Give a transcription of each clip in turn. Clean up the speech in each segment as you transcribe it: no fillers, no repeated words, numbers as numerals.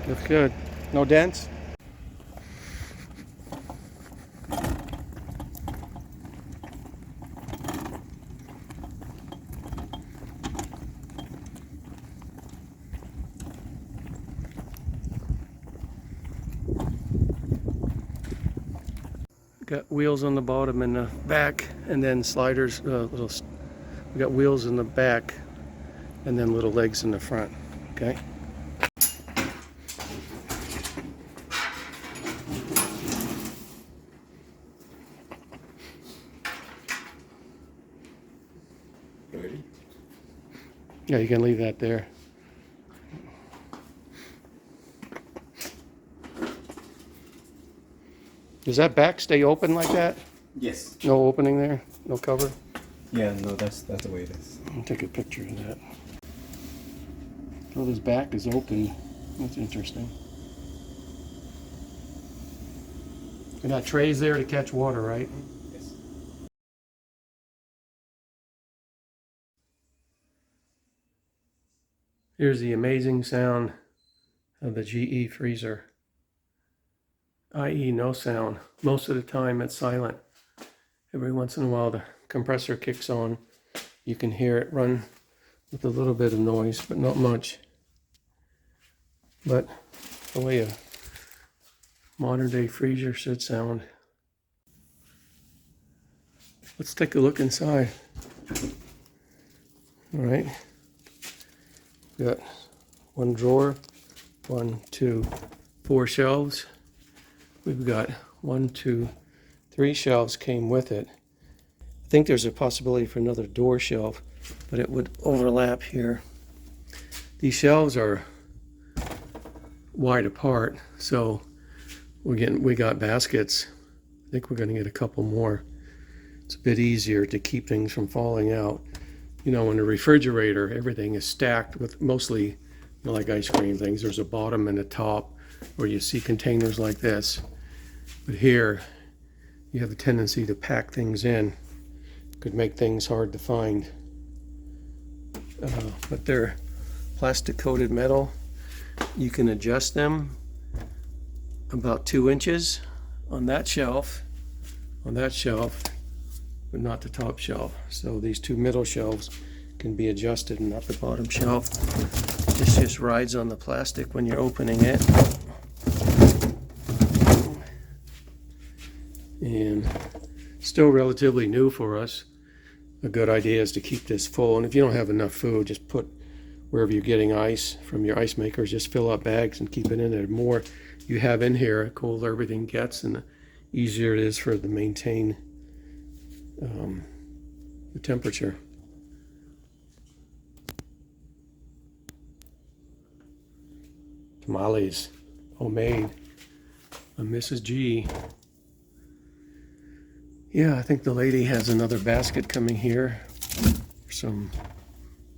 Looks good. No dents? Got wheels on the bottom and the back, and then sliders. We got wheels in the back, and then little legs in the front. Okay. Ready? Yeah, you can leave that there. Does that back stay open like that? Yes. No opening there? No cover? Yeah, no, that's the way it is. I'll take a picture of that. Oh, this back is open. That's interesting. And that tray's there to catch water, right? Yes. Here's the amazing sound of the GE freezer. i.e. no sound. Most of the time it's silent. Every once in a while the compressor kicks on. You can hear it run with a little bit of noise, but not much. But the way a modern day freezer should sound. Let's take a look inside. All right. Got one drawer, 1, 2, 4 shelves. We've got 1, 2, 3 shelves came with it. I think there's a possibility for another door shelf, but it would overlap here. These shelves are wide apart, so we got baskets. I think we're going to get a couple more. It's a bit easier to keep things from falling out. You know, in a refrigerator, everything is stacked with mostly, you know, like ice cream things. There's a bottom and a top where you see containers like this. But here, you have a tendency to pack things in. Could make things hard to find. But they're plastic coated metal. You can adjust them about 2 inches on that shelf, but not the top shelf. So these 2 middle shelves can be adjusted, and not the bottom shelf. This just rides on the plastic when you're opening it. And still relatively new for us. A good idea is to keep this full, and if you don't have enough food, just put wherever you're getting ice from your ice makers, just fill up bags and keep it in there. The more you have in here, the colder everything gets, and the easier it is for it to maintain the temperature. Tamales, homemade by Mrs. G. Yeah, I think the lady has another basket coming here. Some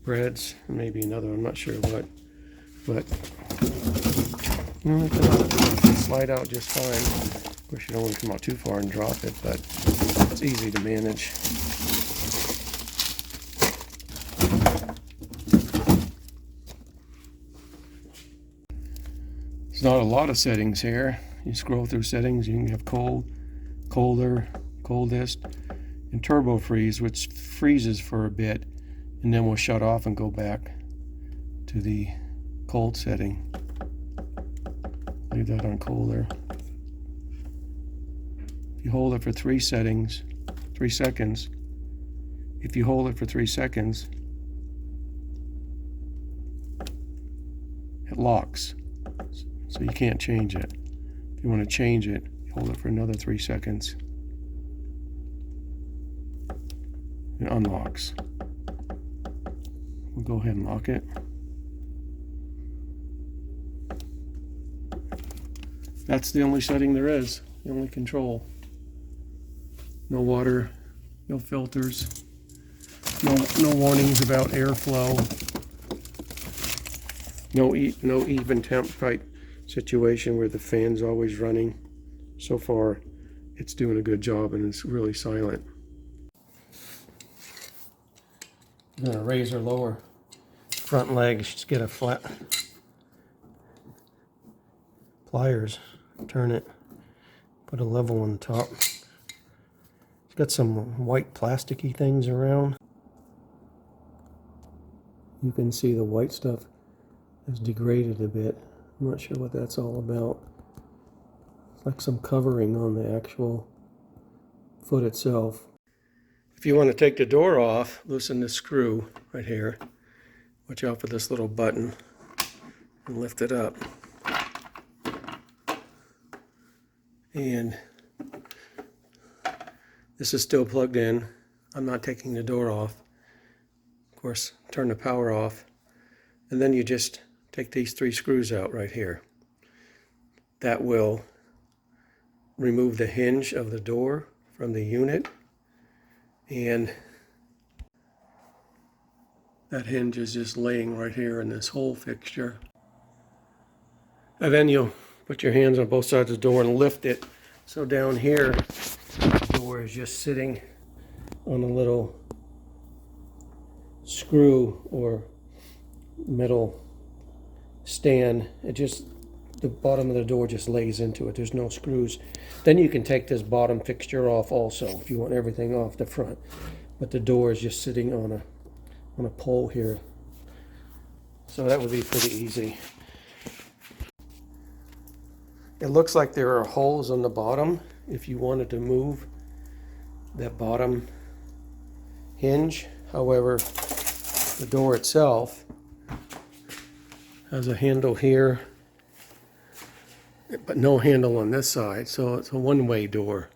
breads, and maybe another, I'm not sure what. But you know, it'll slide out just fine. Of course, you don't want to come out too far and drop it, but it's easy to manage. There's not a lot of settings here. You scroll through settings, you can have cold, colder, coldest, and turbo freeze, which freezes for a bit and then we'll shut off and go back to the cold setting. Leave that on colder. If you hold it for 3 seconds, if you hold it for 3 seconds, it locks, so you can't change it. If you want to change it, you hold it for another 3 seconds. It unlocks. We'll go ahead and lock it. That's the only setting there is, the only control. No water, no filters, no warnings about airflow, no even temp type situation where the fan's always running. So far, it's doing a good job and it's really silent. I'm gonna raise or lower front leg, just get a flat. pliers, turn it, put a level on the top. It's got some white plasticky things around. You can see the white stuff has degraded a bit. I'm not sure what that's all about. It's like some covering on the actual foot itself. If you want to take the door off, loosen the screw right here. Watch out for this little button and lift it up. And this is still plugged in. I'm not taking the door off. Of course, turn the power off. And then you just take these 3 screws out right here. That will remove the hinge of the door from the unit. And that hinge is just laying right here in this whole fixture. And then you'll put your hands on both sides of the door and lift it. So down here, the door is just sitting on a little screw or metal stand. The bottom of the door just lays into it. There's no screws. Then you can take this bottom fixture off also if you want everything off the front. But the door is just sitting on a pole here. So that would be pretty easy. It looks like there are holes on the bottom if you wanted to move that bottom hinge. However, the door itself has a handle here, but no handle on this side, so it's a one-way door.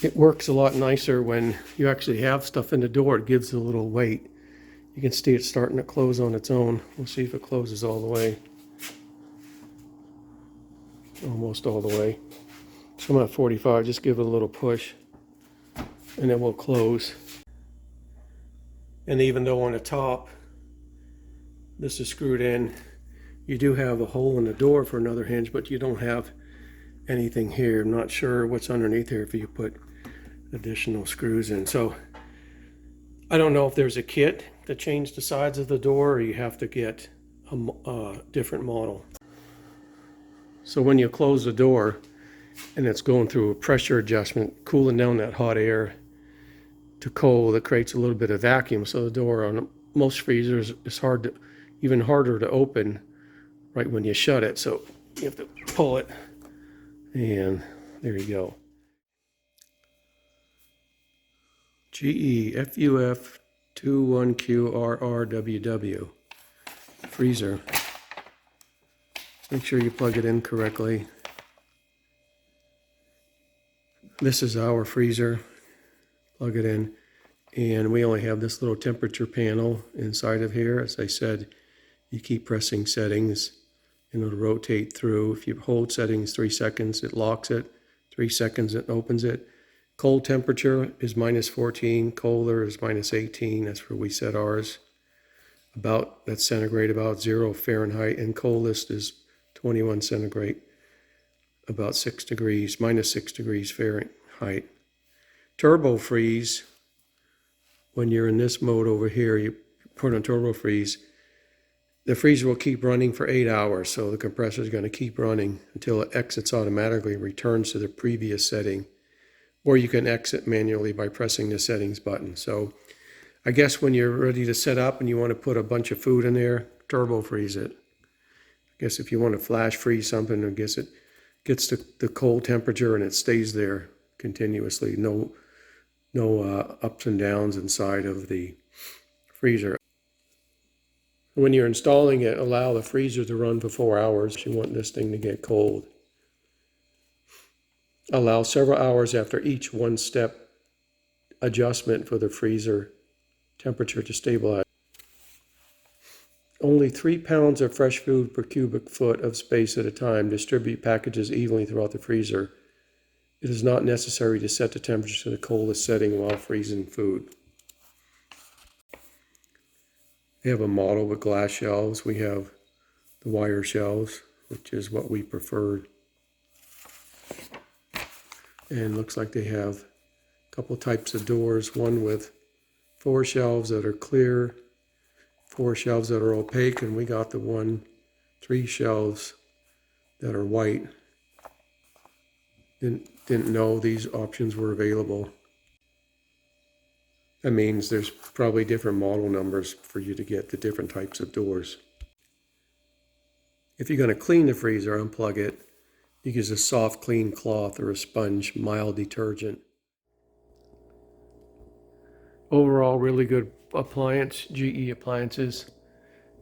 It works a lot nicer when you actually have stuff in the door. It gives it a little weight. You can see it starting to close on its own. We'll see if it closes all the way. Almost all the way. So I'm at 45, just give it a little push and it will close. And even though on the top this is screwed in, you do have a hole in the door for another hinge, but you don't have anything here. I'm not sure what's underneath here if you put additional screws in. So I don't know if there's a kit to change the sides of the door or you have to get a different model. So when you close the door and it's going through a pressure adjustment, cooling down that hot air to cold, it creates a little bit of vacuum. So the door on most freezers is even harder to open right when you shut it. So you have to pull it, and there you go. GE FUF21QRRWW freezer. Make sure you plug it in correctly. This is our freezer. Plug it in. And we only have this little temperature panel inside of here. As I said, you keep pressing settings and it'll rotate through. If you hold settings 3 seconds, it locks it. 3 seconds, it opens it. Cold temperature is -14. Colder is -18. That's where we set ours. That's centigrade, about 0 Fahrenheit. And coldest is 21 centigrade, about 6 degrees, -6 degrees Fahrenheit. Turbo freeze, when you're in this mode over here, you put on turbo freeze, the freezer will keep running for 8 hours. So the compressor is going to keep running until it exits automatically, returns to the previous setting. Or you can exit manually by pressing the settings button. So I guess when you're ready to set up and you want to put a bunch of food in there, turbo freeze it. I guess if you want to flash freeze something, I guess it gets to the cold temperature and it stays there continuously. No ups and downs inside of the freezer. When you're installing it, allow the freezer to run for 4 hours. You want this thing to get cold. Allow several hours after each one-step adjustment for the freezer temperature to stabilize. Only 3 pounds of fresh food per cubic foot of space at a time. Distribute packages evenly throughout the freezer. It is not necessary to set the temperature to the coldest setting while freezing food. We have a model with glass shelves. We have the wire shelves, which is what we preferred. And looks like they have a couple types of doors. One with 4 shelves that are clear, 4 shelves that are opaque, and we got the 3 shelves that are white. Didn't know these options were available. That means there's probably different model numbers for you to get the different types of doors. If you're going to clean the freezer, unplug it. You use a soft clean cloth or a sponge, mild detergent. Overall, really good appliance, GE Appliances.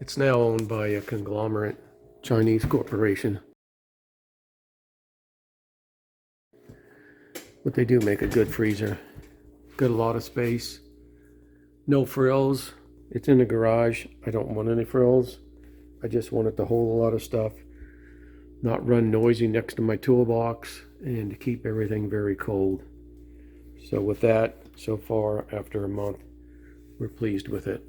It's now owned by a conglomerate Chinese corporation. But they do make a good freezer. Got a lot of space. No frills. It's in the garage. I don't want any frills. I just want it to hold a lot of stuff, not run noisy next to my toolbox, and to keep everything very cold. So with that, so far, after a month, we're pleased with it.